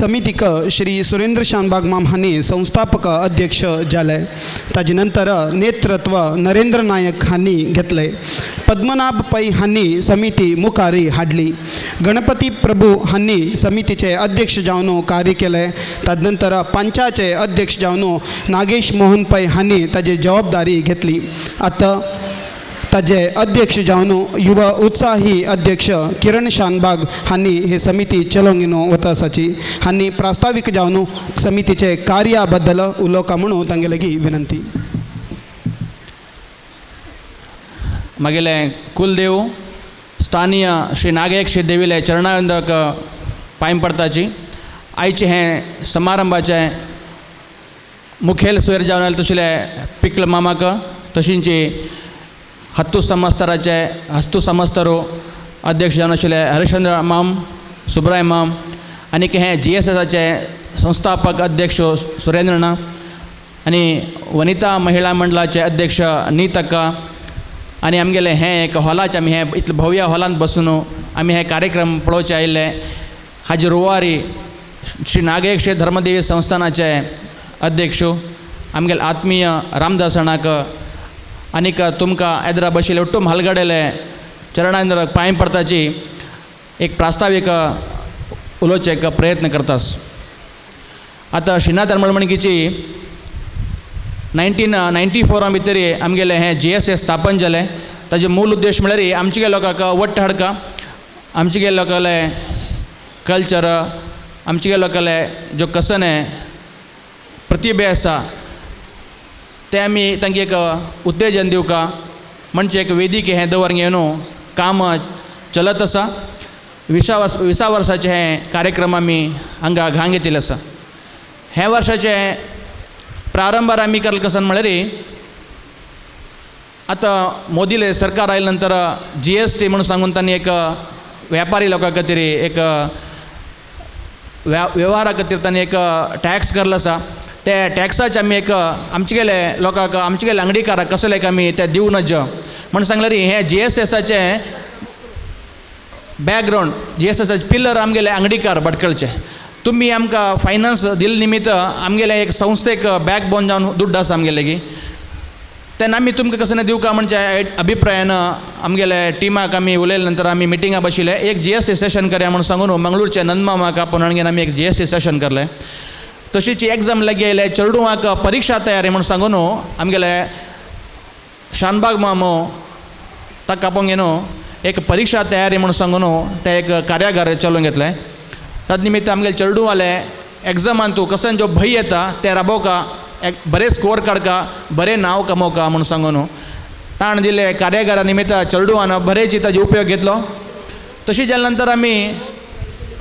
समितीक Shri Surendra Shanbhag ma'am हांणी संस्थापक अध्यक्ष जाले। ताजे नंतर नेतृत्व नरेंद्र नायक हांणी घेतले। पद्मनाभ पै हांणी समिती मुखारी हाडली। गणपती प्रभू हांणी समितीचे अध्यक्ष जावन कार्य केले। तदनंतर पंचाचे अध्यक्ष जावन नागेश मोहन पै हांणी ताजी जबाबदारी घेतली। आता ताजे अध्यक्ष जावन युवा उत्साही अध्यक्ष किरण शानबाग हांणी ही समिती चलोवंक घेवन वता आसाची। हांणी प्रास्ताविक जावन समितीचे कार्या बद्दल उलोवका म्हणून तांगे लागीं विनंती। मागेले कुलदेव स्थानीय श्री नागेश श्री देवीले चरणांदक पांय पडताची। आयचे हे समारंभाचे मुखेल सोयर जावन आयले तशेले पिकल मामाक तशींची हत्तू समस्तरो अध्यक्ष जावन आशिल्ले हरिश्चंद्र माम सुब्राय माम आनी हे GSSचे संस्थापक अध्यक्ष सुरेंद्रना आनी वनिता महिला मंडळाचे अध्यक्ष नीतक्का आनी आमगेले हे एक हॉलाचे आमी हे इतले भव्य हॉलांत बसून आमी हे कार्यक्रम पळोवचे आयिल्ले। हाजे रुवारी श्री नागेश धर्मदेवी संस्थानाचे अध्यक्ष आमगेले आत्मीय रामदास अणाक आनीक तुमकां येद्रा बशिल्ले उट्टूम हलगडेले चरणांदर पांय पडताची एक प्रास्ताविक उलोवचे एक प्रयत्न करतास। आतां श्रीनाथ मळमणकीची 1994 भितर आमगेले हे GSS स्थापन जाले। ताजे मूल उद्देश म्हळ्यार आमचे लोकांक वट्ट हाडका, आमचे लोकांले कल्चर, आमचे लोकांले जो कसने प्रतिभे आसा ते आमी तांकां एक उत्तेजन दिवका म्हणजे एक वेदिक हे दवरून घेवन काम चलत आसा। 20 वर्साचे हे कार्यक्रम आमी हांगा घांग घेतिल्ले आसा। हे वर्साचे प्रारंभार आमी केल्ले कसन म्हळ्यार आतां मोदी सरकार आयले नंतर GST म्हणून सांगून तांणी एक व्यापारी लोकां खातीर एक व्यवहारा खातीर तांणी एक टॅक्स केल्लो आसा। ते टॅक्साचे आमी एक आमचे गेले लोकांक आमचे गेले अंगडीकाराक कसले आमी ते दिवं नज म्हणून सांगल्यार हे GSSचे बॅकग्रावंड GSSचे पिल्लर आमगेले अंगडीकार भटकळचे। तुमी आमकां फायनान्स दिले निमित्त आमगेले एक संस्थेक बॅकबोन जावन दुड्ड आसा आमगेले की तेन्ना आमी तुमकां कसले दिवका म्हणजे अभिप्रायान आमगेले टिमाक आमी उलयले नंतर आमी मिटिंगा बशिल्ले एक GST सेशन करया म्हणून सांगून मंगळूरचे नंदमामाक आपोवन आमी एक GST सेशन करले। तशीच एग्जाम लागी आयले चेडूवाक परीक्षा तयारी म्हणून सांगून आमगेले शानबाग मामो ताका आपोवंक घेवन एक परीक्षा तयारी म्हणून सांगून ते एक कार्यागार चलोवन घेतले। तद निमित्त आमगेले चेडूवाले एग्जामान तूं कसं जो भंय येता ते राबोवका, एक बरे स्कोर काडका, बरें नांव कमोवका म्हणून सांगून ताण दिले कार्यागारा निमित्त चेडूवान बरेच ताजे उपयोग घेतलो। तशी जाल्या नंतर आमी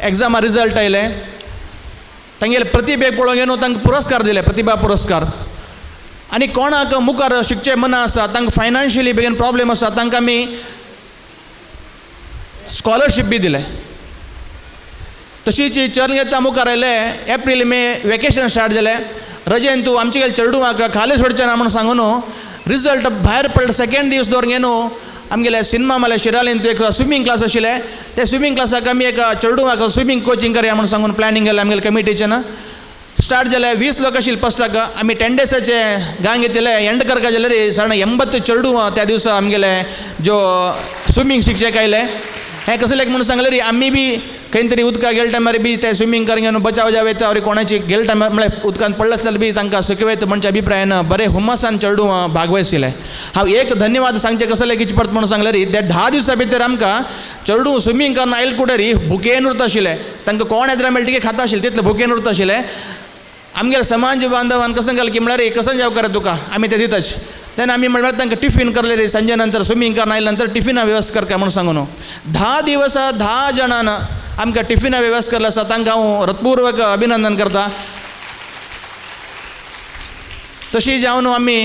एग्जामा रिजल्ट आयले तांगेले प्रतिभेक पळोवंक घेवन तांकां पुरस्कार दिले, प्रतिभा पुरस्कार। आनी कोणाक मुखार शिकचे मना आसा तांकां फायनान्शियली बेगीन प्रॉब्लेम आसा तांकां आमी स्कॉलरशीप बी दिले। तशीच चरण घेता मुखार आयले एप्रील मे वेकेशन स्टार्ट जाले। रजेन तूं आमचे गेले चेडूवाक खाली सोडचें ना म्हणून सांगून रिजल्ट भायर पडले। सेकेंड दीस दवरून घेवन आमगेले सिनेमा माले शिरालीन एक स्विमींग क्लास आशिल्ले ते स्विमींग क्लासाक आमी एक चेडूवाक स्विमींग कोचिंग करया म्हणून सांगून प्लॅनिंग केलें आमगेले कमिटीच्यान। स्टार्ट जाले 20 लोक आशिल्ले फस्टाक आमी 10 डेसाचे गांग घेतिल्ले एंड करका जाल्यार साडे 80 चेडूं त्या दिवसा आमगेले जो स्विमींग शिक्षक आयले हे कसले म्हणून सांगल्यार आमी बी खंय तरी उदका गेले टायमार बी ते स्विमींग करून घेवन बचाव जावं और कोणाची गेले टायमार म्हळ्यार उदकान पडले आसल्यार बी तांकां सुकवेत म्हणजे अभिप्रायान बरे हुमसान चेडूं भागवयसिल्ले। हांव एक धन्यवाद सांगचे कसले किच पडटा म्हणून सांगल्यार ते 10 दिवसां भितर आमकां चेडूं स्विमींग करून आयले कुडरी भुकेन उरता आशिल्ले, तांकां कोण येद्रा मेळटा की खाता आशिल्ले तितले भुकेन उरता आशिल्ले। आमगेले समाज बांधवान कसं केलें की म्हळ्यार कसं जाव करा तुका आमी ते दिताच तेन्ना आमी म्हळ्यार तांकां टिफीन करले रे संजे नंतर स्विमींग करून आयले नंतर टिफिना वेवस्था करता म्हणून सांगून 10 दिवस 10 जाणांन आमकां टिफिना वेवस्था केल्लो आसा तांकां हांव हृतपूर्वक अभिनंदन करता। तशी जावन आमी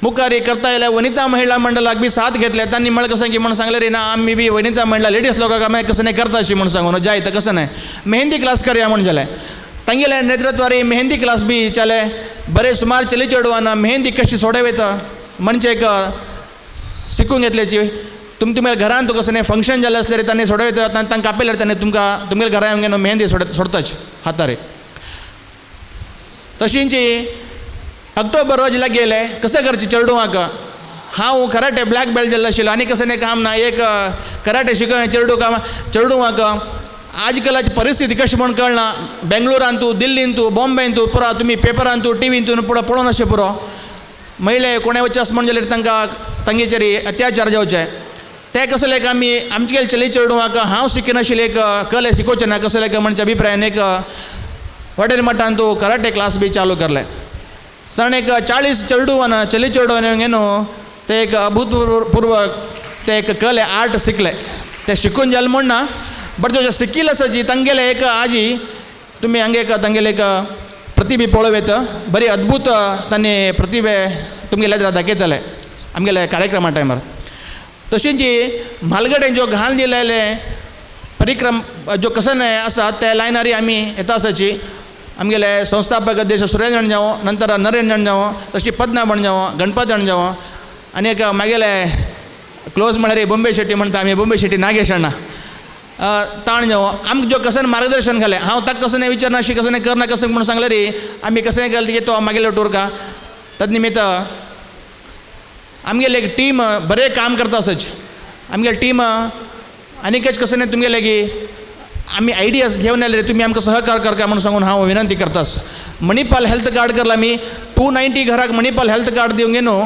मुखार करता आयल्या वनिता महिला मंडळाक बी साथ घेतले। तांणी म्हळ्यार कसं की म्हणून सांगले रे ना आमी बी वनिता महिला लेडीज लोकांक आमी कसं नाही करता अशी म्हणून सांगून जाय तर कसं नाही मेहंदी क्लास करया म्हणून जालें। तांगेले नेतृत्वारी मेहंदी क्लास बी चले बरे सुमार चली चेडवान मेहंदी कशी सोडवता म्हणजे एक शिकून घेतल्याची तुमच्या घरान तुका कसं फंक्शन जालें असल्यार तांणी सोडयता तांकां आपयल्यार तांणी तुमच्या घरा येवन मेहंदी सोडताच हातार तशींची अक्टोबर रोज गेले कशें करचें चेडूवाक हांव कराटे ब्लॅक बेल्ट जाल्लो आशिल्लो आनी कसं काम ना एक कराटे शिकय चेडूवाक आजकालाची परिस्थिती कशी म्हणून कळना बेंगलोरान तूं दिल्लीन तूं बॉम्बेन तूं पुरो तुमी पेपरान तूं टीव्हीन तूं पुरो पळोवन अशें पुरो महिले कोणें वचस म्हण जाल्यार तांकां तांगेचेर अत्याचार जावचे ते कसं लायक आमी आमचे चली चेडूवाक हांव शिकिनाशिल्लें एक कले शिकोवचें ना कसं लायक म्हणजे अभिप्रायान एक वॉटेर मठान तूं कराटे क्लास बी चालू करले सण एक 40 चेडूवान चली चेडूवान न्हू ते एक अभूतपूर्व ते एक कले आर्ट शिकले ते शिकून जालें म्हण ना बट जो शिकिल आसा जी तांगेले एक आजी तुमी हांगा एक तांगेले एक प्रतिभे पळोवेत बरी अद्भुत तांणी प्रतिभे तुमगेले दाखयताले आमगेले कार्यक्रमा टायमार तशीं जी म्हालगडेन जो घाल दिलेले परिक्रम जो कसन आसा त्या लायनारी आमी येता आसाची आमगेले संस्थापक अध्यक्ष सुरेंद्र जाण जावं नंतर नरेंद्र जाण जावं तशी पद्मा म्हण जावं गणपत जाण जावं आनी एक मागेले क्लोज म्हळ्यार बॉम्बे शेट्टी म्हणटा आमी बॉम्बे शेट्टी नागेश अण्णा ताण जावं आमकां जो कसन मार्गदर्शन घालें हांव ताका कसं विचारना अशी कसं करना कसं म्हणून सांगलें रे आमी कसं घालता तो मागेलो टूर का तदनिमित्त आमगेले एक टीम बरें काम करता आसच आमगेली टीम आनीकच कसं तुमगेले की आमी आयडियाज घेवन आयले तुमी आमकां सहकार करता म्हणून सांगून हांव विनंती करतास मणिपाल हेल्थ कार्ड करला आमी 290 घराक मणिपाल हेल्थ कार्ड दिवंक न्हू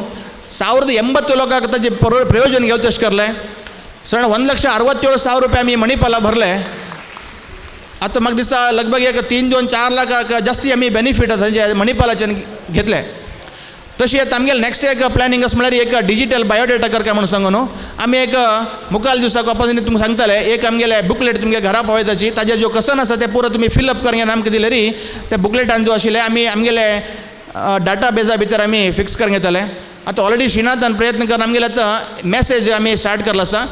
1080 लोकांक ताजें प्रयोजन घेवं तशें करलें सण 1,67,000 रुपया आमी मणिपाला भरले आतां म्हाका दिसता लगभग एक 3-4 लाख जास्ती आमी बेनिफीट जे मणिपालाच्यान घेतले तशी आता आमगेले नेक्स्ट एक प्लॅनिंग आसा म्हळ्यार एक डिजिटल बायोडेटा करता म्हणून सांगून आमी एक मुखाल दिसाक वापस तुमकां सांगताले एक आमगेले बुकलेट तुमगे घरा पावयताची ताजे जो कसन आसा ते पुरो तुमी फिलअप करून आमकां दिले री त्या बुकलेटान जो आशिल्ले आमी आमगेले डाटा बेजा भितर आमी फिक्स करून घेताले आतां ऑलरेडी श्रीनाथान प्रयत्न करून आमगेले आतां मॅसेज आमी स्टार्ट केल्लो आसा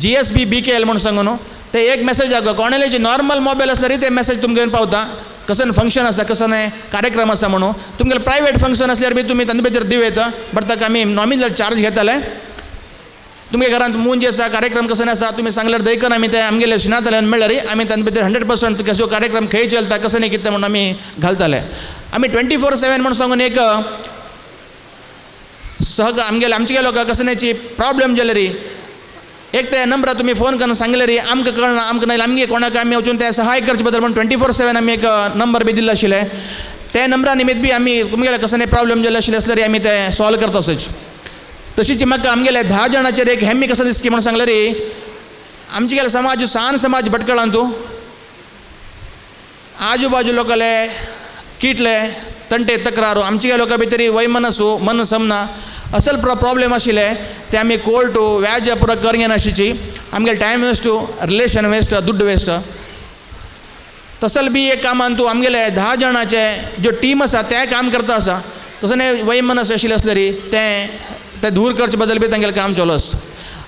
GSB BKL म्हणून सांगून ते एक मॅसेज कोणालेची नॉर्मल मोबायल आसल्यार ते मॅसेज तुमकां येवन पावता कसं फंक्शन आसा कसं कार्यक्रम आसा म्हणून तुमगेलें प्रायवेट फंक्शन असल्यार बी तुमी तांचे भितर दिव येता बट ताका आमी नॉमिनल चार्ज घेताले तुमगे घरांत मून जे आसा कार्यक्रम कसं आसा तुमी सांगल्यार दयकन आमी ते आमगेले श्रीनाथाल्यान म्हणल्यार आमी तांचे भितर 100% कसो कार्यक्रम खंय चलता कसं नाही कितें म्हणून आमी घालताले आमी 24/7 म्हणून सांगून एक आमगेले आमचे लोक कसण्याची प्रॉब्लेम जाले री एक ते नंबर तुमी फोन करून सांगले री आमकां कळना आमकां नाही आमगे कोणाक आमी वचून ते सहाय करचे बद्दल म्हणून 24/7 आमी एक नंबर बी दिल्लो आशिल्ले ते नंबरा निमित्त बी आमी तुमगेले कसं प्रॉब्लेम जाल्ले आशिल्ले असल्यार आमी ते सॉल्व करता आसच तशीच म्हाका आमगेले 10 जाणांचेर एक हेम्मी कसं दिसकी म्हणून सांगले री आमचे गेले समाज सान समाज भटकळां तूं आजू बाजू लोकले किटले तंटे तक्रारू आमचे गे लोकां भितर वैमनसू मन समना असल प्रॉब्लेम आशिल्ले ते आमी कोर्टू व्याज पुरो करूंक नाशिची आमगेले टायम वेस्ट रिलेशन वेस्ट दुड्ड वेस्ट तसल बी एक कामान तूं आमगेले 10 जाणांचे जो टीम आसा ते काम करता आसा तसं वैमनस आशिल्ले असले ते दूर करचे बद्दल बी तांगेलें काम चलोस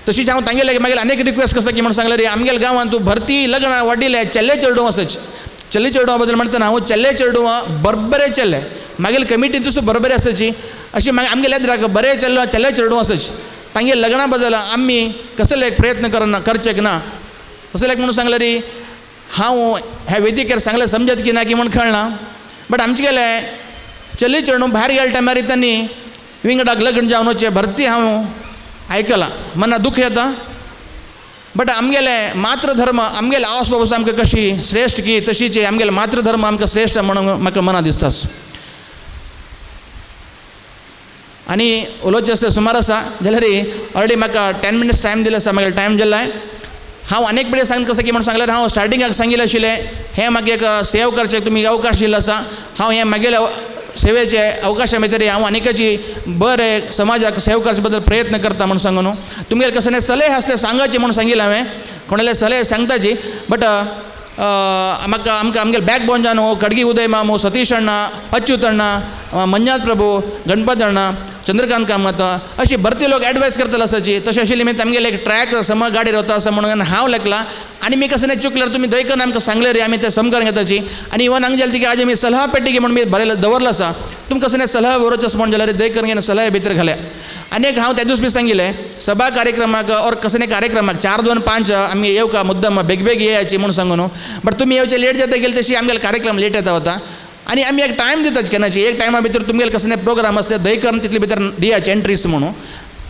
तशीच हांव तांगेले मागीर आनीक रिक्वेस्ट कसो की म्हणून सांगले रे आमगेल्या गांवांत तूं भरती लग्न वाडिल्ले चेल्ले चेडूं आसच चेल्ले चेडूआ बद्दल म्हणटा हांव चेल्ले चेडूआ बरबरे चेल्ले मागीर कमिटी तुसो बरोबरी आसाची अशी मागीर आमगेले येद्राक बरे चेल्ले चेडूं आसच तांगे लग्ना बद्दल आमी कसले एक प्रयत्न करचे की ना कसले एक म्हणून सांगले री हांव ह्या वेदिकेर सांगलें समजत की ना की म्हण कळना बट आमचे गेले चली चेडूं भायर गेल्या टायमार तांणी विंगडाक लग्न जावन वचचें भरती हांव आयकलां मना दुख येता बट आमगेले मातृधर्म आमगेले आवस बापूस आमकां कशी श्रेश्ठ की तशीच आमगेले मातृधर्म आमकां श्रेश्ठ म्हणून म्हाका मना दिसता आनी उलोवचें आसता सुमार आसा जाल्यार ऑलरेडी म्हाका 10 मिनिट्स टायम दिलो आसा म्हाका टायम जाल्लो हांव अनेक कडेन सांग कसं की म्हणून सांगल्यार हांव स्टार्टिंगाक सांगिल्लें आशिल्लें हें म्हाका एक सेव करचें तुमी अवकाश दिल्लो आसा हांव हें मागेले सेवेचे अवकाशा भितर हांव आनीकाची बरें समाजाक सेव करचे बद्दल प्रयत्न करता म्हणून सांगून तुमगेले कसं सलहे आसले सांगाचे म्हणून सांगिल्लें हांवें कोणाले सलहे सांगताची बट म्हाका आमगेले बॅकबोन जावन खडगी उदय मामू सतीश अण्णा अच्युत अण्णा मंजात प्रभू गणपत अण्णा चंद्रकांत कामत अशी भरती लोक एडवायस करतले आसाची तशें आशिल्ली मी आमगेले एक ट्रॅक सम गाडी रावता आसा म्हणून हांव लेखला आनी मी कसं चुकल्यार तुमी दयकन आमकां सांगले रे आमी ते समकरण घेताची आनी इवन हांगा जालें की आज आमी सलहा पेटी म्हणून मी बरयलें दवरलो आसा तुमकां कसं सलहा बरोवचो आसा म्हणून जाल्यार दयकन घेवन सलहे भितर घाल्या आनी एक हांव त्या दीस बी सांगिल्लें सभा कार्यक्रमाक और कसले कार्यक्रमाक 4-2-5 आमी येवका मुद्दम बेग येयाची म्हणून सांगून बट तुमी येवचे लेट जाता गेले तशी आमगेले कार्यक्रम लेट येता वता आनी आमी एक टायम दितात केन्नाची एक टायमा भितर तुमगेले कसले प्रोग्राम आसले दयकरण तितले भितर दियाचे एंट्रीज म्हणून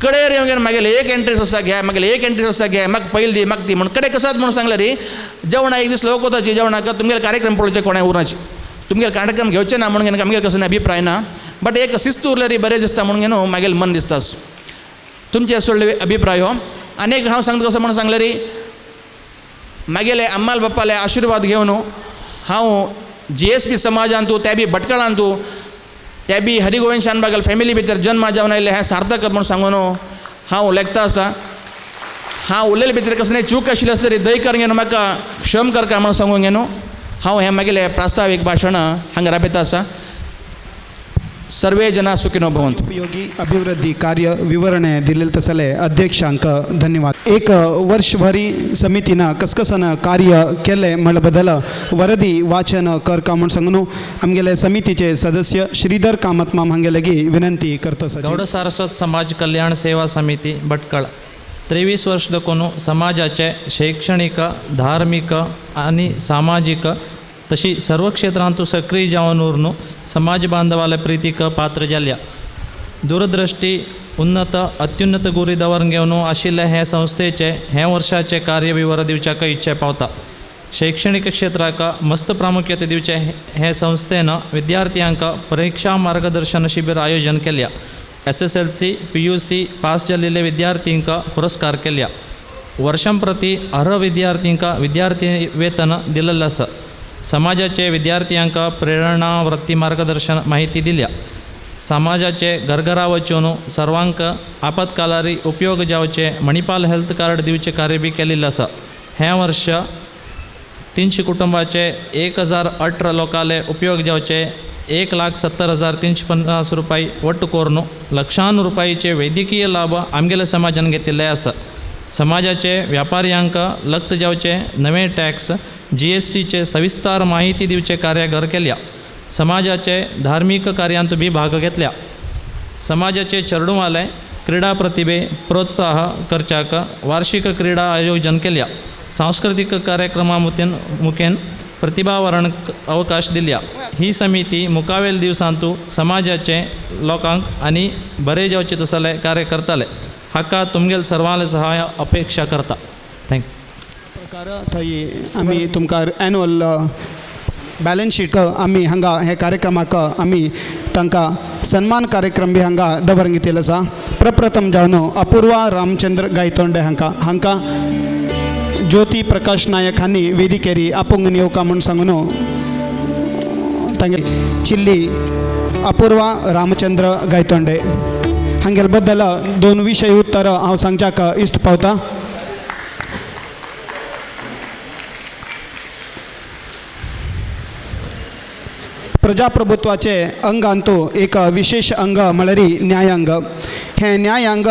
कडेर येवन मागेले एक एंट्रीज आसा घ्या मागेले एक एंट्रीज आसा घ्या म्हाका पयली दी म्हाका ती म्हणून कडेक कसात म्हणून सांगले रे जेवणा एक दीस लोक वताची जेवणाक तुमगेले कार्यक्रम पळोवचे कोणा उरनाची तुमगेले कार्यक्रम घेवचे ना म्हणून आमगेले कसले अभिप्राय ना बट एक शिस्त उरले रे बरें दिसता म्हणून न्हू मागेले मन दिसतास तुमचे सोडले अभिप्राय हो आनी एक हांव सांगता कसो म्हणून सांगले रे मागेले अम्माल बाप्पाले आशिर्वाद घेवन हांव GSP समाजान तूं त्या बी भटकळान तूं त्या बी हरिगोविंद शानबागल फॅमिली भितर जन्म जावन आयले हें सार्थक म्हणून सांगून हांव उलयता आसा हांव उलयले भितर कसले चूक आशिल्ली आसली दय कर घेवन म्हाका क्षम करता म्हणून सांगूंक घेवन हांव हें मागेलें प्रास्तावीक भाशण हांगा राबयता आसा सर्वे जना सुखिनो भवन्तु उपयोगी अभिवृद्धी कार्य विवरणे दिलेले तसले अध्यक्षांक धन्यवाद एक वर्षभरी समितीनं कसकसन कार्य केले म्हणल्या बद्दल वरदी वाचन करका म्हणून सांगून आमगेले समितीचे सदस्य श्रीधर कामत माम हांगेलेगी विनंती करता गौड सारस्वत समाज कल्याण सेवा समिती भटकळ 23 वर्ष दकोनू समाजाचे शैक्षणिक धार्मिक आणि सामाजिक तशी सर्व क्षेत्रांतू सक्रिय जावन उरनू समाज बांधवाला प्रीतीक पात्र जाल्या दूरदृष्टी उन्नत अत्युन्नत गुरी दवरून घेवन आशिल्ले हे संस्थेचे हे वर्षाचे कार्य विवर दिवच्याक इच्छा पावता शैक्षणिक क्षेत्राक मस्त प्रामुख्यते दिवचे हे संस्थेन विद्यार्थ्यांक परीक्षा मार्गदर्शन शिबिर आयोजन केल्या SSLC PUC पास जाल्लेले विद्यार्थींक पुरस्कार केल्या वर्षांप्रती अर्ह विद्यार्थींक विद्यार्थी वेतन दिलेलं आसा समाजाचे विद्यार्थ्यांक प्रेरणा वृत्ती मार्गदर्शन माहिती दिल्या समाजाचे घरघरा वचून सर्वांक आपत्कालारी उपयोग जावचे मणिपाल हेल्थ कार्ड दिवचे कार्य बी केलेले आसा हे वर्ष 300 कुटुंबाचे 1018 लोकांले उपयोग जावचे 1,70,350 रुपये वट्ट करून लक्षान रुपयाचे वैद्यकीय लाभ आमगेल्या समाजान घेतिल्ले आसा समाजाचे व्यापाऱ्यांक लक्त जावचे नवे टॅक्स GSTचे सविस्तर माहिती दिवचे कार्य घर केल्या समाजाचे धार्मिक कार्यांत बी भाग घेतल्या समाजाचे चेडूवाले क्रीडा प्रतिभे प्रोत्साह करच्याक वार्षिक क्रीडा आयोजन केल्या सांस्कृतिक कार्यक्रमां मुखेन प्रतिभावरण अवकाश दिल्या ही समिती मुखावेल दिवसांतू समाजाचे लोकांक आनी बरे जावचे तसले कार्य करताले हाका तुमगेल सर्वांले सहाय अपेक्षा करता थँक्यू प्रकार थंय आमी तुमकां एन्युअल बॅलन्स शीट आमी हांगा हे कार्यक्रमाक आमी तांकां सन्मान कार्यक्रम बी हांगा दवरूंक घेतिल्लो आसा प्रप्रथम जावन अपूर्वा रामचंद्र गायतोंडे हांकां ज्योती प्रकाश नायक हांणी वेदिकेरी आपोवंक येवका म्हणून सांगून तांगे चिल्ली अपूर्वा रामचंद्र गायतोंडे हांगेल बद्दल 2 विशय उत्तर हांव सांगच्याक इश्ट पावता प्रजाप्रभुत्वाचे अंगांतू एक विशेष अंग म्हळ्यार न्यायांग हे न्यायांग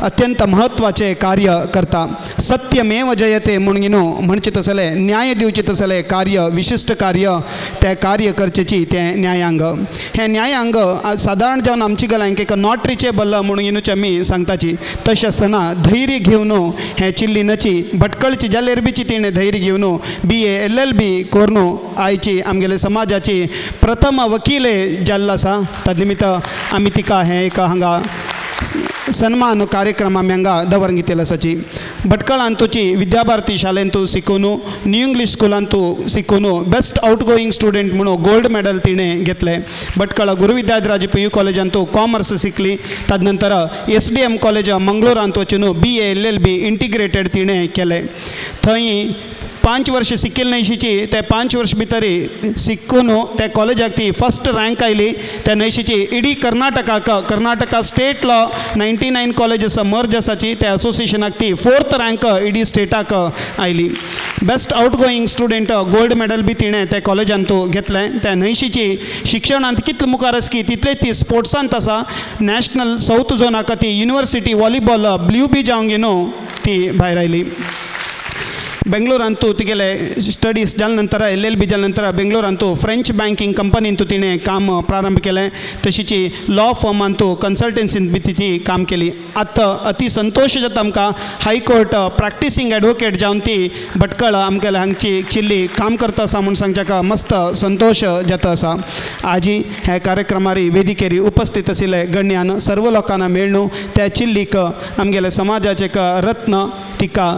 अत्यंत महत्वाचे कार्य करता सत्यमेव जयते म्हणून म्हणचे तसले न्याय दिवचे तसले कार्य विशिष्ट कार्य ते कार्य करचेची ते न्यायांग हे न्यायांग साधारण जावन आमची गलांक एक नॉट रिचेबल म्हणून आमी सांगताची तशें आसतना धैर्य घेवन हे चिल्लीनची भटकळची जाल्यार बीची तिणें धैर्य घेवन BA LLB करून आयची आमगेले समाजाची प्रथम वकील जाल्लो आसा ताजे निमित्त आमी तिका हे एक हांगा सन्मान कार्यक्रम आमी हांगा दवरूंक घेतिल्लो आसाची भटकळांतूची विद्याभारती शाळेंतू शिकून न्यू इंग्लीश स्कुलांतू शिकून बेस्ट आउटगोईंग स्टुडंट म्हणून गोल्ड मेडल तिणें घेतलें भटकळ गुरुविद्याधराज PU कॉलेजांतू कॉमर्स शिकली ताजे नंतर SDM कॉलेज मंगळूरांत वचून BA LLB इंटिग्रेटेड तिणें केलें थंय 5 वर्ष शिकिल्ले न्हयशीची ते 5 वर्ष भितर शिकून त्या कॉलेजाक ती फर्स्ट रँक आयली त्या न्हयशीची इडी Karnataka state law 99 colleges merge आसाची त्या असोसिएशनाक ती 4th रँक इडी स्टेटाक आयली best outgoing student gold medal बी तिणें त्या कॉलेजांत घेतलें त्या न्हयशीची शिक्षणांत कितले मुखार आसा की तितले ती स्पोर्ट्सांत आसा नॅशनल साऊथ झोनाक ती युनिवर्सिटी व्हॉलीबॉल ब्ल्यू बी जावंक ती भायर आयली बेंगलोरांतू तिगेले स्टडीज जाले नंतर LLB जाले नंतर बेंगलोरांतू फ्रेंच बँकिंग कंपनींतू तिणें काम प्रारंभ केलें तशीच लॉ फर्मांतू कन्सल्टन्सींत बी तिची काम केली. आतां अति संतोश जाता आमकां हायकोर्ट प्रॅक्टिसींग एडवोकेट जावन ती भटकळ आमगेले हांगची चिल्ली काम करता आसा म्हूण सांगच्याका मस्त संतोष जाता आसा. आजी ह्या कार्यक्रमार वेदिकेर उपस्थित आशिल्ले गण्यान सर्व लोकांना मेळून त्या चिल्लीक आमगेले समाजाचे एक रत्न तिका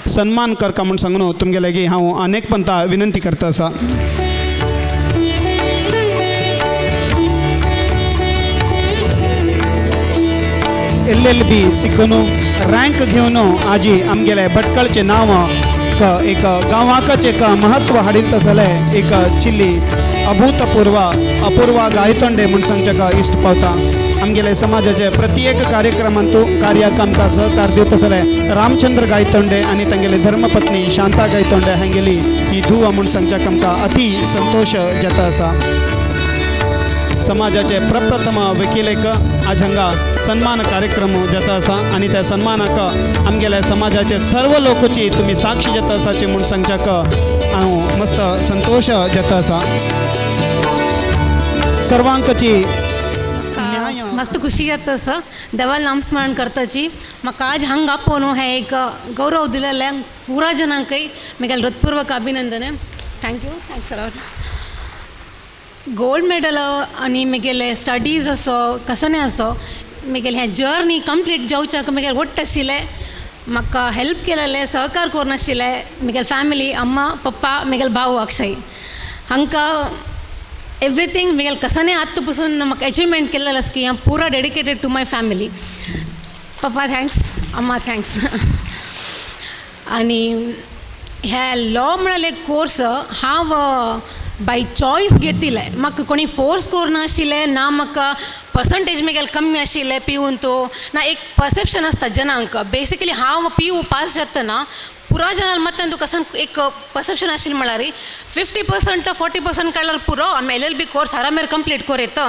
सन्मान करता म्हूण सांगून तुमगे लागीं हांव अनेक पंता विनंती करता आसा. LLB शिकून रँक घेवन आजी आमगेले भटकळचे नांव एक गांवाकच एक महत्व हाडित जालें एक चिल्ली अपूर्वा गायतोंडे म्हूण सांगच्याका इश्ट पावता. आमगेले समाजाचे प्रत्येक कार्यक्रमांतू कार्याक आमकां सहकार दिवता जाले रामचंद्र गायतोंडे आनी तांगेली धर्मपत्नी शांता गायतोंडे हांगेली ही धुव म्हूण सांगच्याक आमकां अति संतोष जाता आसा. समाजाचे प्रप्रथम वकिलेक आज हांगा सन्मान कार्यक्रम जाता आसा आनी त्या सन्मानाक आमगेल्या समाजाचे सर्व लोकची तुमी साक्षी जाता आसाची म्हूण सांगच्याक हांव मस्त संतोष जाता आसा. सर्वांकची मस्त खुशी जाता सर देवाल नामस्मरण करताची म्हाका आज हांगा आपोवन हे एक गौरव दिलेले पुरा जनांकय म्हगेले हृदयपूर्वक अभिनंदन. Thank you thanks a lot. Gold medal आनी म्हगेले स्टडीज असो कसने असो म्हगेले हे जर्नी कंप्लीट जावच्याक म्हगेले वट्ट आशिल्लें म्हाका हेल्प केलेले सहकार करून आशिल्ले म्हगेले फॅमिली अम्मा पप्पा म्हगेले भाव अक्षय हांकां एवरीथींग म्हगेले कसने आत्ता पासून म्हाका अचिवमेंट केलेले आसा की हांव पुरा डेडिकेटेड टू माय फॅमिली. पप्पा थँक्स अम्मा थँक्स. आनी हे लॉ म्हळ्यार कोर्स हांव बाय चॉयस घेतिल्ले म्हाका कोणी फोर्स करून नाशिल्ले ना म्हाका पर्संटेज म्हगेले कमी आशिल्ले पिवून तो ना एक परसेप्शन आसता जनांक बेसिकली हांव PU पास जातना पुरा जनाल मतान तुका एक परसेप्शन आशिल्लें म्हळ्यार 50% 40% काडल्यार पुरो आमी LLB कोर्स आरामेर कंप्लीट कोरयत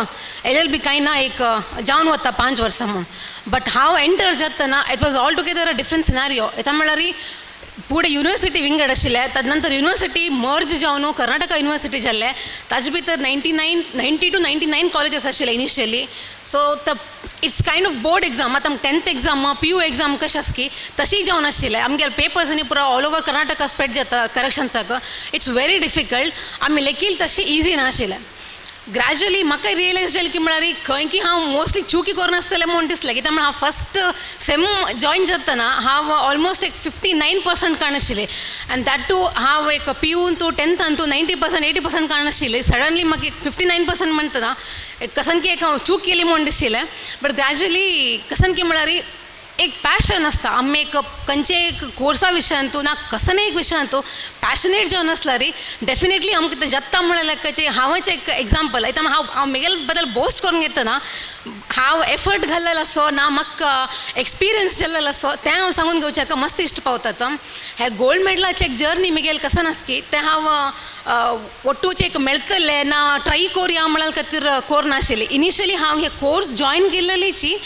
LLB कांय ना एक जावन वता 5 वर्सां म्हूण. बट हांव एंटर जातना it was all together a different scenario. येता म्हळ्यार पुढे युनिवर्सिटी विंगड आशिल्ले तदनंतर युनिवर्सिटी मर्ज जावन कर्नाटका युनिवर्सिटी जाल्ले ताजे भितर 90 to 99 कॉलेजेस आशिल्ले initially. So it's kind of board exam आतां 10th एग्जाम PU एग्जाम कशें आसा की तशी जावन आशिल्ले आमगेले पेपर्स आनी पुरो ऑल ओवर कर्नाटका स्प्रेड जाता करेक्शन्साक. इट्स व्हेरी डिफिकल्ट आमी लेखील तशी इजी नाशिल्ले. ग्रॅज्युअली म्हाका रियलायज जालें की म्हळ्यार खंय की हांव मोस्टली चुकी करून आसतलें म्हूण दिसलें कित्याक म्हळ्यार हांव फस्ट सेम जॉयन जातना हांव ऑलमोस्ट एक 59% काडनाशिल्लें आनी दॅट टू हांव एक PUन तूं 10थान तूं 90% 80% काडनाशिल्लें. सडनली म्हाका एक 59% म्हणटना कसन की एक हांव चूक केली म्हूण दिसशिल्लें. बट ग्रॅज्युअली कसन की म्हळ्यार एक पॅशन आसता आमी एक खंयचे एक कोर्सा विशयांतू ना कसने एक विशयांतू पॅशनेट जावन आसल्यार डेफिनेटली आमकां तें जत्ता म्हळ्यार लायकाचें हांवच एक एग्जाम्पल आतां हांव म्हगेले बद्दल बोस्ट करून घेतना हांव एफर्ट घाल्लेलो आसो ना म्हाका एक्सपिरियन्स जाल्लेलो आसो तें हांव सांगून घेवचें हाका मस्त इश्ट पावतात. हे गोल्ड मेडलाचें एक जर्नी म्हगेलें कसन आसा की तें हांव ಒಟ್ಟುಚೆ एक मेळटलें ना ट्राय कोरया म्हळ्यार खातीर कोरनाशिल्लें. इनिशियली हांव हे कोर्स जॉयन केल्लेलीची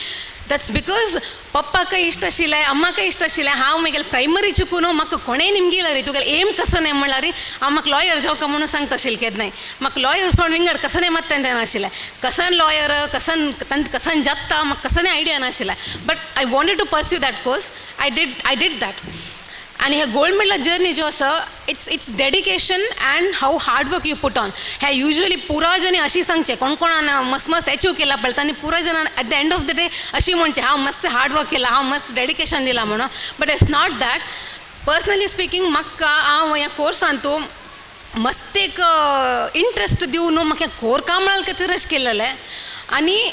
दॅट्स बिकॉज पप्पाकय इश्ट आशिल्लें अम्माकय इश्ट आशिल्लें. हांव म्हगेलें प्रायमरी चुकून म्हाका कोणेंय निमगेलें रे तुगेलें एम कसने म्हळ्यार हांव म्हाका लॉयर जावका म्हणून सांगता आशिल्लें केन्नाय. म्हाका लॉयर्स पण विंगड कसने मात तें नाशिल्लें. कसन लॉयर कसन जाता म्हाका कसने आयडिया नाशिल्लें. But I wanted to pursue that course. I did that. आनी हे गोल्ड मेडला जर्नी जो आसा it's dedication and how hard work you put on. हे युजली पुरा जणी अशी सांगचे कोण कोणान मस्त अचीव केला पळय तांणी पुरा जणांन at the end of the day अशी म्हणचे हांव मस्त हार्ड वर्क केला हांव मस्त डेडिकेशन दिला म्हणून. But it's not that. Personally speaking म्हाका हांव ह्या कोर्सान तूं मस्त एक इंट्रस्ट दिवन म्हाका कोर कामळाल खातीरच केलेलें. आनी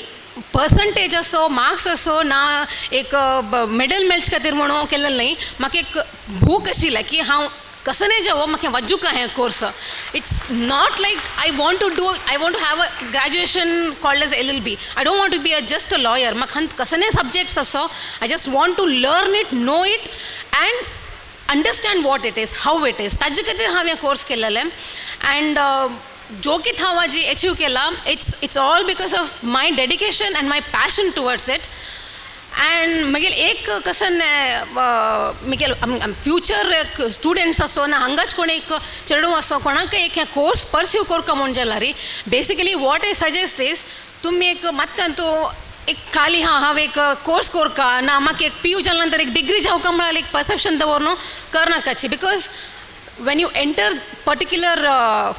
पर्संटेज असो मार्क्स असो ना एक मेडल मेळचे खातीर म्हणून केलेलें न्ही. म्हाका एक भूक आशिल्लें की हांव कसने जावो म्हाका वाजूं हें course. It's not like I want to have a graduation called as LLB. I don't want to be just a lawyer. म्हाका कसने सब्जेक्ट्स असो I just want to learn it know it and understand what it is how it is. ताजे खातीर हांव हें course केलेलें. And जो कित हांव आजी अचीव केला it's all because of my dedication and my passion towards it. And मागीर एक कसन मागीर फ्युचर स्टुडंट्स असो ना हांगाच कोण एक चेडूं असो कोणाक एक हे कोर्स परस्यू करता म्हण जाल्यार basically what I suggest is तुम्ही एक मत्तंतू एक खाली हांव एक कोर्स कोरका ना म्हाका एक PU जाल्या नंतर एक डिग्री जावका म्हळ्यार एक परसेप्शन दवरून करनाकाची because when you enter particular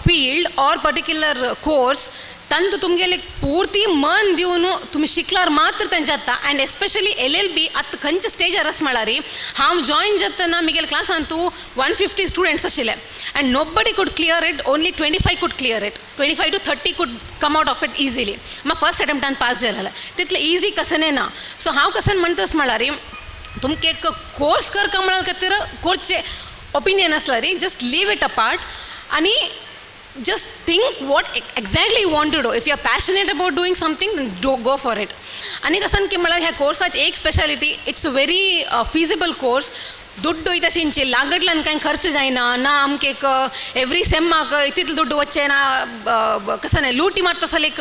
field or particular course तंतु तुमगेले पूर्ती मन दिवन तुम्ही शिकल्यार मात्र तें जाता अँड एस्पेशली LLB आतां खंयच्या स्टेजार आसा म्हळ्यार हांव जॉइन जातना म्हगेल्या क्लासान तूं 150 स्टुडंट्स आशिल्ले अँड नोबडी कुड क्लियर इट ओन्ली 25 कुड clear it 25 to 30 could come out of it easily म्हाका फर्स्ट अटेम्प्टान पास जालें तितलें इजी कसं ना सो हांव कसं म्हणटास म्हळ्यार तुमकां एक कोर्स करता म्हळ्यार खातीर कोर्सचे ओपिनियन आसल्यार जस्ट लीव इट अपार्ट आनी just think what exactly you want to do. If you are passionate about doing something, then go for it. आणि कसन की म्हळ्यार ह्या कोर्साची एक speciality it's a very feasible course ದುಡ್ಡು ಇತಶಿಂಚಿ ಲಾಗಡ್ಲನ್ ಕೈ ಖರ್ಚು ಜಾಯ್ನಾ ನಾ ಆಮ್ಕೆ ಎವ್ರಿ ಸೆಮ್ಮಾಗ ಇತ್ತಿತ್ಲು ದುಡ್ಡು ವಚ್ಚೆ ನಾ ಕಸನೆ लूटी मारता सल एक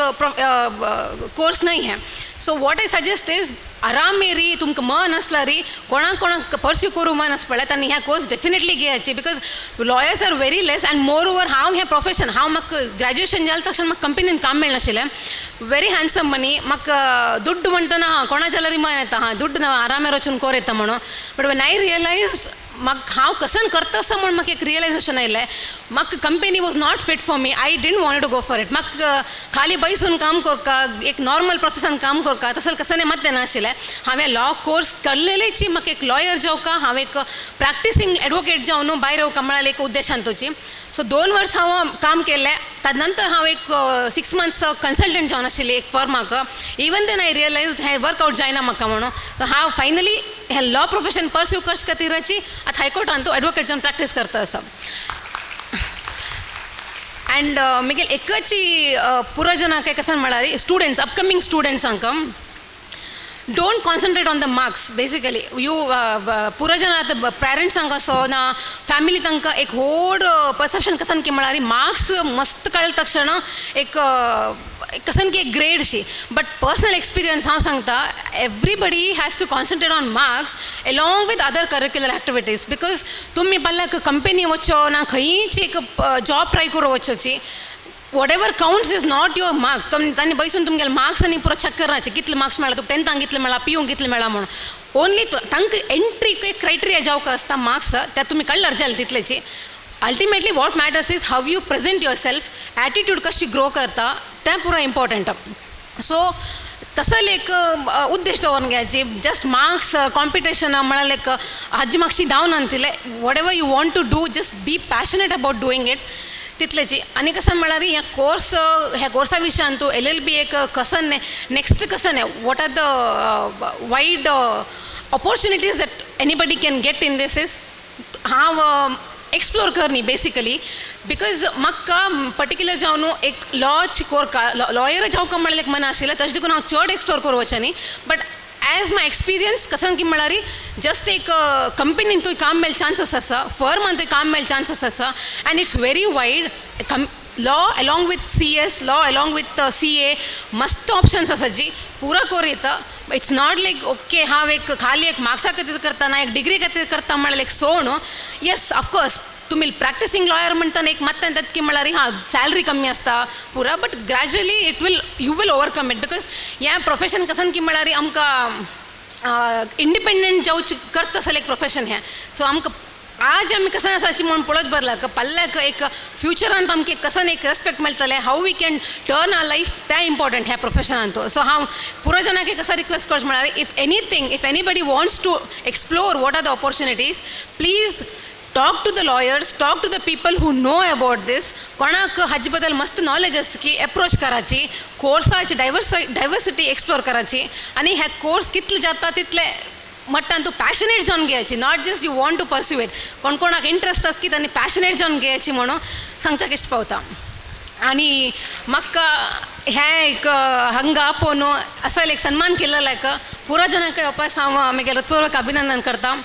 कोर्स नाही है so what I suggest is आराम मेरी तुमकां मन आसला री कोणाक पर्स्यू करूं मन आस पळय तांणी ह्या कोर्स डेफिनेटली घेवची because lawyers are very less and moreover हांव हें प्रोफेशन हांव म्हाका ग्रॅज्युएशन जालें तक्षण म्हाका कंपनीन काम मेळनाशिल्लें व्हेरी हँडसम मनी म्हाका दुड्ड म्हणटना कोणा जाल्यार मन येता दुड्ड आरामेर वचून कोर येता म्हणून बट वेन आय रियलायज म्हाका हांव कसन करता आसा म्हूण म्हाका एक रियलायजेशन आयलें म्हाका company was not fit for me I didn't want to go for it म्हाका खाली बैसून काम करका एक नॉर्मल प्रोसेसान काम करका तसले कसने मत नाशिल्लें हांवें लॉ कोर्स करलेलीची म्हाका एक लॉयर जावका हांव एक प्रॅक्टिसींग एडवोकेट जावन भायर येवका म्हळ्यार एक उद्देशान तुजी सो 2 वर्स हांव काम केलें तानंतर हांव एक 6 मंथ्स कन्सल्टंट जावन आशिल्ली एक फर्माक इवन देन आय रियलायज हें वर्कआउट जायना म्हाका म्हणून हांव फायनली हें लॉ प्रोफेशन पर्स्यू करचे खातीराची आतां हायकोर्टान तूं एडवोकेट जावन प्रॅक्टीस करता आसा अँड मागीर एकची पुरो जनाक कसन म्हळ्यार स्टुडंट्स अपकमिंग स्टुडंट्सांक don't concentrate on the marks basically you पुरो जन आतां पेरंट्सांक असो ना फॅमिली तांकां एक व्हड परसेप्शन कसन की म्हळ्यार मार्क्स मस्त कळ्ळे तक्षण एक कसन की एक ग्रेड शी बट पर्सनल एक्सपिरियन्स हांव सांगता everybody has to concentrate on marks along with other curricular activities because तुमी पल्ल्याक कंपनी वचो ना खंयची एक जॉब ट्राय करूं वचोची whatever counts is not your marks तांणी बैसून तुमगेले मार्क्स आनी पुरो चेक करनाचे कितले मार्क्स मेळ्ळा तुका 10थांक कितले मेळ्ळा PUंक कितले मेळ्ळा म्हणून ओन्ली तांकां एंट्री एक क्रायटेरिया जावका आसता मार्क्स त्या तुमी कळ्ळार जालें तितलेची ultimately what matters is how you present yourself attitude कशी ग्रो करता तें पुरो इम्पॉर्टंट सो तसं एक उद्देश दवरून घ्यायची जस्ट मार्क्स कॉम्पिटिशन म्हळ्यार लायक हाजी मार्क्सची धांवन आनतिले whatever you want to do just be passionate about doing it तितलेची आनी कसन म्हळ्यार ह्या कोर्सा विशयान तूं LLB एक कसन नेक्स्ट कसन what are the wide opportunities that anybody can get in this is हांव एक्सप्लोर करनी बेसिकली बिकॉज म्हाका पर्टिक्युलर जावन एक लॉची कोरका लॉयर जावका म्हळ्यार एक मन आशिल्लें तशें देखून हांव चड एक्सप्लोर करूं वचनी बट एज माय एक्सपिरियन्स कसन की म्हळ्यार जस्ट एक कंपनीन तुवें काम मेळ चान्सेस आसा फर्मान तुवें काम मेळ चान्सेस आसा and it's very wide law along with CS law along with CA मस्त ऑप्शन्स आसा जी पुरा कोर येता इट्स नॉट लायक ओके हांव एक खाली एक मार्क्सा खातीर करता ना एक डिग्री खातीर करता म्हळ्यार एक सो न्हू येस ऑफकोर्स तुम्ही प्रॅक्टिसींग लॉयर म्हणटाना एक मत येतात की म्हळ्यार हां सॅलरी कमी आसता पुरा but gradually you will overcome it because हें प्रोफेशन कसन की म्हळ्यार आमकां इंडिपेंडंट जावचे करता आसलें एक प्रोफेशन हें सो आमकां आज आमी कसन आसाची म्हणून पळोवच बरला पल्ल्याक एक फ्युचरांत आमकां कसन एक रेस्पेक्ट मेळटलें how we can turn our life तें इम्पॉर्टंट ह्या प्रोफेशनान तो सो हांव पुरो जनाक एक कसो रिक्वेस्ट करचें म्हळ्यार if anybody wants to explore what are the opportunities please talk to the lawyers, talk to the people who know about this कोणाक हाजे बद्दल मस्त नॉलेज आसा की अप्रोच कराची कोर्साची डायवर्सिटी एक्सप्लोर कराची आनी हे कोर्स कितले जाता तितले मट्टान तूं पॅशनेट जावन घेवची not just you want to pursue it कोणाक इंट्रस्ट आसा की तांणी पॅशनेट जावन घेवची म्हणून सांगच्याक इश्ट पावता आनी म्हाका हें एक हांगा आपोवन असो एक सन्मान केल्लो लायक पुरो जनांक वापस हांव म्हगेलें हृत्वपूर्वक अभिनंदन करता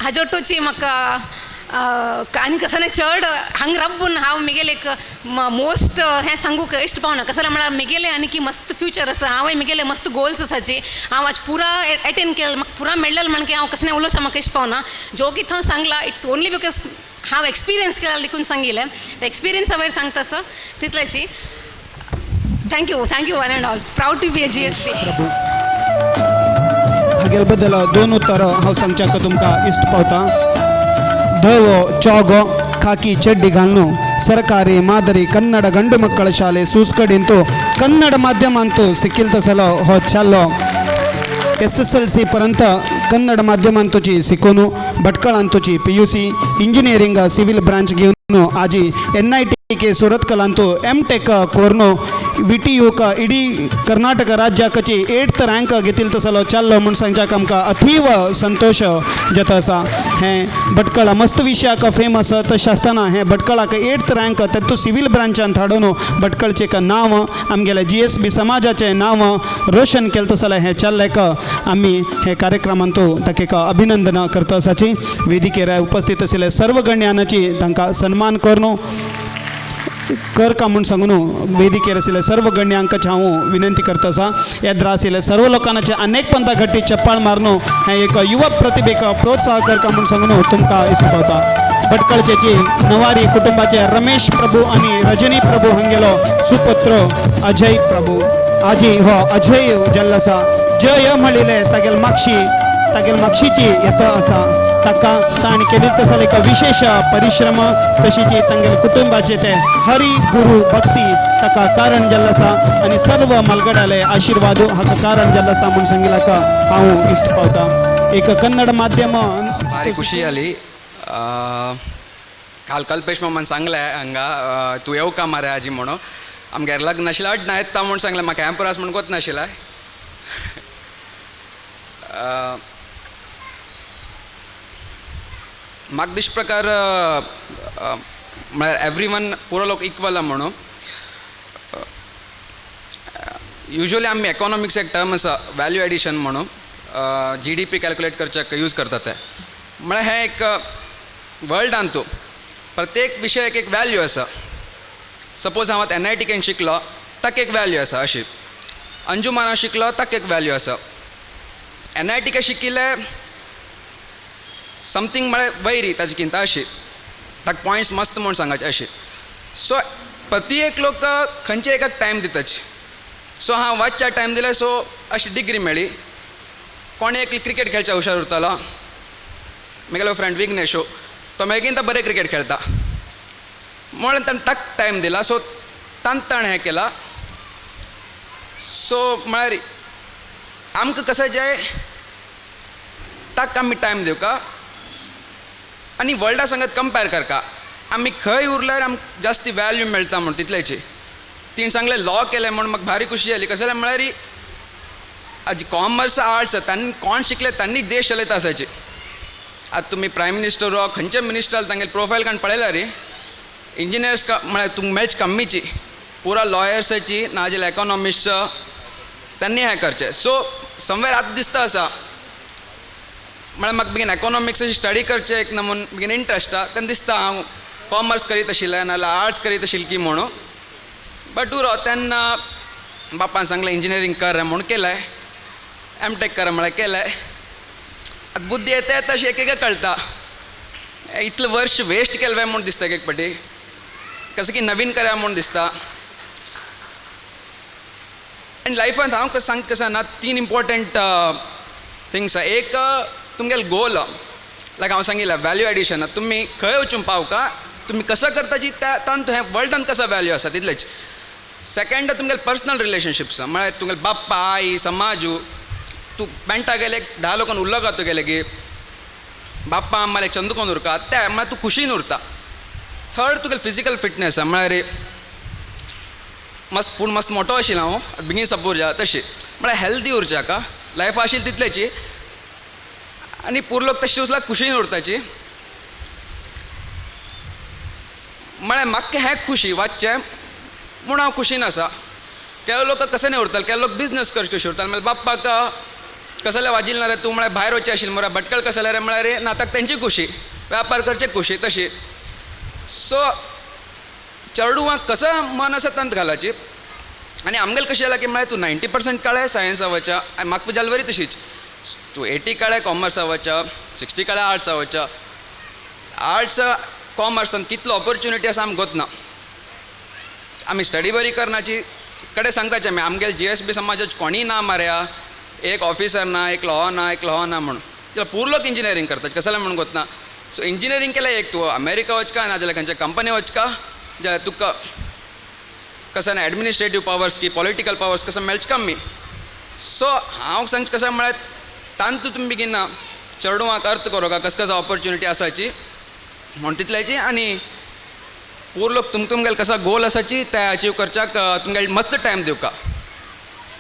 हाजे वटूची म्हाका आनी कसले चड हांगा रब्बून हांव म्हगेले एक मोस्ट हें सांगूक इश्ट पावना कसले म्हळ्यार म्हगेले आनी की मस्त फ्युचर आसा हांवें म्हगेले मस्त गोल्स आसाचे हांव आज पुरा एटेंड केले म्हाका पुरा मेळ्ळें म्हणून हांव कसलें उलोवचें म्हाका इश्ट पावना जो की थंय सांगला इट्स ओन्ली बिकॉज हांव एक्सपिरियन्स केला देखून सांगिल्लें ते एक्सपिरियन्सा वयर सांगता सर तितलेची thank you one and all proud to be a GSP हागेल बद्दल दोन उत्तर हांव सांगच्याक तुमकां इश्ट पावता धवो चौगो खाकी ಚಡ್ಡಿ ಗಾಲ್ನು ಸರ್ಕಾರಿ ಮಾದರಿ ಕನ್ನಡ ಗಂಡು ಮಕ್ಕಳ ಶಾಲೆ ಸೂಸ್ಕಡಿಂತು ಕನ್ನಡ ಮಾಧ್ಯಮ ಅಂತೂ ಸಿಕ್ಕಿಲ್ತ ಸಲ ಹೋ ಚಾಲ್ಲೋ SSLC पर्यंत कन्नड माध्यमांतूची शिकून भटकळांतूची PUC इंजिनियरिंग सिव्हिल ब्रांच घेऊन आजी NIT के सुरत कलांतू MTech कोरनो VTU का इडी कर्नाटक राज्याची 8th रँक घेतील तसलो चाललो म्हणून सांगच्याक आमकां अतीव संतोष जाता आसा हें भटकळ मस्त विशयाक फेमस तशें आसतना हें भटकळाक 8th रँक तेतू सिव्हिल ब्रांचान धाडून भटकळचें नांव आमगेल्या GSB समाजाचें नांव रोशन केलें तसलें हें चाललें आमी हे कार्यक्रमांतू ताका अभिनंदन करता आसाची वेदिकेर उपस्थित आशिल्ले सर्व गण्यानाची तांकां सन्मान करून करका म्हणून सांगून वेदिकेर आशिल्ले सर्व गण्यांकाची हांव विनंती करता आसा येद्रा आशिल्ले सर्व लोकांचे अनेक पंथा घट्टी चप्पाळ मारून हें एक युवा प्रतिभेक प्रोत्साह करका म्हणून सांगून तुमकां इश्ट पावता भटकळचेची नवारी कुटुंबाचे रमेश प्रभू आणि रजनी प्रभू हांगेलो सुपुत्र अजय प्रभू आजी हो अजय जल्ल आसा जय म्हणिले तागेल मागशीची येतो आसा ताका ताणें केली तसले एक विशेष परिश्रम तशीच तांगेल कुटुंबाचे ते हरी गुरु भक्ती ताका कारण जाल्लो आसा आनी सर्व मालगड्याले आशिर्वाद हाका कारण जाल्लो आसा म्हणून सांगिल्ल्याक हांव इश्ट पावता एक कन्नड माध्यम भारी खुशी जाली काल कल्पेश मामान सांगलें हांगा तूं येवं का मरे आजी म्हणून आमगेर लग्न नाशिल्लें अड येता म्हूण सांगलें म्हाका एम्परास म्हूण कोत नाशिल्लें म्हाका दिश प्रकार म्हळ्यार एवरी पुरो लोक इक्वल म्हणून युजली आमी इकॉनॉमिक्स एक टर्म आसा वॅल्यू एडिशन म्हणून GDP कॅल्क्युलेट करच्याक यूज करता ते म्हळ्यार हें एक वर्ल्डान तूं प्रत्येक विशयाक एक वॅल्यू आसा सपोज हांव आतां NIT शिकलो ताका एक वॅल्यू आसा अशी अंजुमाना शिकलो ताका एक वॅल्यू आसा NIT शिकिल्ले समथींग म्हळ्यार वैरी ताजे किंता अशी ताका पॉयंट्स मस्त म्हूण सांगचे अशी सो प्रत्येक लोक खंयचे एकाक टायम दिताचे सो हांव वाचच्या टायम दिले सो अशी डिग्री मेळ्ळी कोणी एक क्रिकेट खेळच्या हुशार उरतालो म्हगेलो फ्रेंड विघ्नेशो तो मेगिंत बरें क्रिकेट खेळटा म्हणून ताणें ताका टायम दिला सो ताणें हें केला सो म्हळ्यार आमकां कशें जाय ताका आमी टायम दिवका आनी वर्ल्डा सांगत कंपेर करका आमी खंय उरल्यार आमकां जास्ती वॅल्यू मेळटा म्हूण तितलेची तिणें सांगलें लॉ केलें म्हूण म्हाका भारी खुशी जाली कशें जालें म्हळ्यार आज कॉमर्स आर्ट्स तांणी कोण शिकले तांणी देश चलयता आसाचे आतां तुमी प्रायम मिनिस्टर वा खंयचे मिनिस्टर तांगेले प्रोफायल काण पळयला रे इंजिनियर्स म्हळ्यार तुमकां मॅच कम्मीची पुरा लॉयर्साची नाजाल्यार इकॉनॉमिस्ट तांणी हें करचें सो समवेर आतां दिसता आसा म्हळ्यार म्हाका बेगीन इकॉनॉमिक्साची स्टडी करचें एक नमून बेगीन इंट्रस्ट आसा तेन्ना दिसता हांव कॉमर्स करीत आशिल्लें नाजाल्यार आर्ट्स करीत आशिल्लें की म्हणून बट उरो तेन्ना बापान सांगलें इंजिनियरींग कर रे म्हूण केलें MTech कर म्हळ्यार केलें आतां बुद्धी येता येता अशी एक कळटा इतलें वर्ष वेस्ट केलें म्हूण दिसता एक फावटी कसं की नवीन करया म्हूण दिसता आनी लायफांत हांव कसं सांगता कसं ना 3 इम्पॉर्टंट थिंग्स आसा एक तुमगेलो गोल लायक हांव सांगिल्लें वॅल्यू एडिशन तुमी खंय वचून पावका तुमी कसं करता जी तातूंत हें वर्ल्डान कसं वॅल्यू आसा तितलेंच सेकंड तुमगेले पर्सनल रिलेशनशिप्स म्हळ्यार तुमगेले बाप्पा आई समाजू तूं पेंटा गेले 10 लोकांक उरलो का तुगेले की बाप्पा अम्माले चंदुकोन उरका ते म्हळ्यार तूं खुशीन उरता थर्ड तुगेले फिजिकल फिटनेस म्हळ्यार मस्त फूड मस्त मोठो आशिल्लो हांव बेगीन सपोज तशी म्हळ्यार हेल्दी उरच्या का लायफ आशिल्ली तितलेची आनी पूर लोक तशी उरला खुशीन उरताची म्हळ्यार म्हाका हें खुशी वाचचें म्हूण हांव खुशीन आसा केलो लोक कशें नाही उरताले केलो लोक बिजनस करचे कशें उरताले म्हळ्यार बाप्पाक कसले वाजिल्ले रे तूं म्हळ्यार भायर वचचें आशिल्लें मरे भटकळ कसले रे म्हळ्यार रे ना ताका तेंची खुशी व्यापार करचे खुशी तशी. सो चेडूवाक कसं मन आसा तंत घालाची. आनी आमगेल कशें जालां की म्हळ्यार तूं 90% काळें सायन्सा वचा, आनी म्हाका जालवरी तशीच. तूं 80 काळें कॉमर्सा वचा, 60 काळें आर्ट्सा वचा. आर्ट्स कॉमर्सान कितलो ऑपॉर्च्युनिटी आसा आमकां गोतना. आमी स्टडी बरी करनाची कडेन सांगताचे आमी आमगेले GSB समाजाच कोणीय ना मारया, एक ऑफिसर ना, एक लॉ ना, एक लॉ ना म्हणून. जाल्यार पूर लोक इंजिनियरींग करतात कसं जाल्यार म्हणून गोतना. सो इंजिनियरींग केल्यार एक तूं अमेरिका वचका नाजाल्यार खंयच्या कंपनी वचका, जाल्यार तुका कसं ना एडमिनिस्ट्रेटीव पावर्स की पॉलिटिकल पावर्स कसं मेळचे कमी. सो हांव सांगचें कसं म्हळ्यार तांतू तुमी बेगीन चेडूवाक अर्थ करूंक कसं कसं ऑपॉर्च्युनिटी आसाची म्हणून तितल्याची. आनी पूर लोक तुमगेले कसा गोल आसाची ते अचीव करच्याक तुमगेले मस्त टायम दिवका.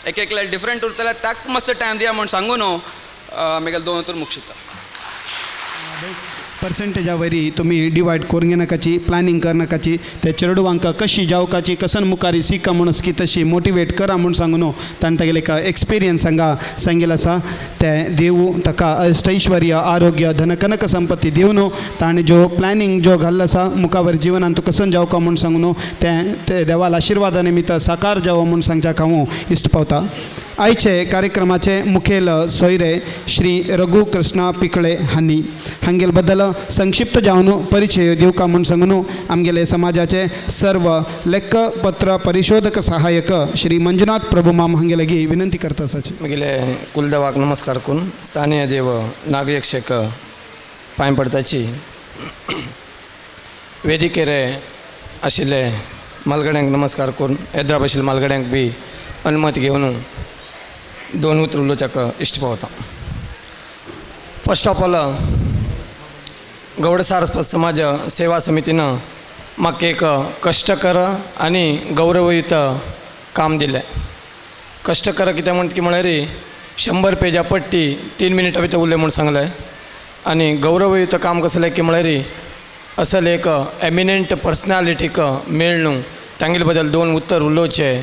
एक एकल्याक डिफरंट उरतल्यार ताका मस्त टायम दिया म्हणून सांगून म्हगेले 2 उतर मुक्षिता. पर्सेंटेजा वरी तुम्ही डिवायड करून घेनाकाची, प्लॅनिंग करनाकाची, ते चेडूवांक कशी जावकाची, कसन मुखारी शिका म्हणून की तशी मोटिवेट करा म्हणून सांगून ताणें तागेले एक्सपिरियन्स सांगेल आसा. ते देव ताका अष्टैश्वर्य, आरोग्य, धनकनक संपत्ती दिवन ताणें जो प्लॅनिंग जो घाल्लो आसा मुखावर जिवनान तूं कसन जावका म्हणून सांगून ते देवाल आशिर्वादा निमित्त साकार जावं म्हणून सांगच्याक हांव इश्ट पावता. आयचे कार्यक्रमाचे मुखेल सोयरे श्री रघु कृष्णा पिकळे हांणी हांगेल बद्दल संक्षिप्त जावन परिचय दिवका म्हणून सांगून आमगेले समाजाचे सर्व लेखपत्र परिशोधक सहाय्यक श्री मंजुनाथ प्रभुमाम हांगे लागी विनंती करता आसाची. म्हगेले कुलदेवाक नमस्कार करून स्थानीय देव नागयक्षक पांय पडताची वेदिकेर आशिल्ले मालगड्यांक नमस्कार करून येद्रा भाशेल मालगड्यांक बी अनुमती घेवन 2 उतर उलोवच्याक इश्ट पावता. First of all Gaud Saraswat Samaj Seva समितीनं म्हाका एक कश्टकर आनी गौरवयुत काम दिलें. कश्टकर कितें म्हणटा की म्हळ्यार 100 पेजा पट्टी 3 मिनटां भितर उरलें म्हूण सांगलें. आनी गौरवयुत काम कसलें की म्हळ्यार असल एक एमिनंट पर्सनॅलिटीक मेळून तांगेले बद्दल 2 उतर उलोवचे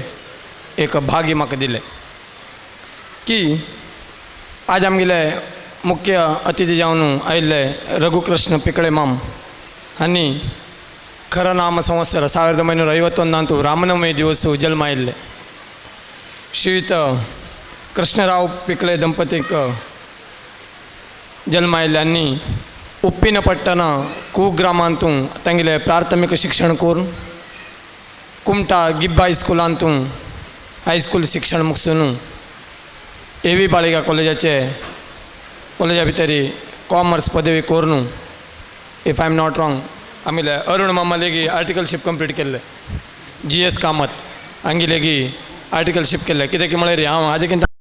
एक भाग्य म्हाका दिलें. की आज आमगेले मुख्य अतिथी जावन आयिल्ले रघुकृष्ण पिकळे माम हांणी खरं नाम संवत्सर 1951 रामनवमी दिवस जल्म आयिल्ले. श्रीयुत कृष्णराव पिकळे ದಂಪತಿक जल्म आयिल्ले आनी उप्पिन पट्टण कुग्रामांतूं तांगेलें प्राथमीक शिक्षण करून कुमटा गिब्बा हायस्कुलांतूं हायस्कूल शिक्षण मुगसून AV बाळिगा कॉलेजा भितर कॉमर्स पदवी करून if I am not wrong आमगेले अरुण मामा लेगी आर्टिकलशीप कंप्लीट केल्ले. GS कामत हांगे लेगी आर्टिकलशीप केल्ले. कित्याक म्हळ्यार हांव हाजे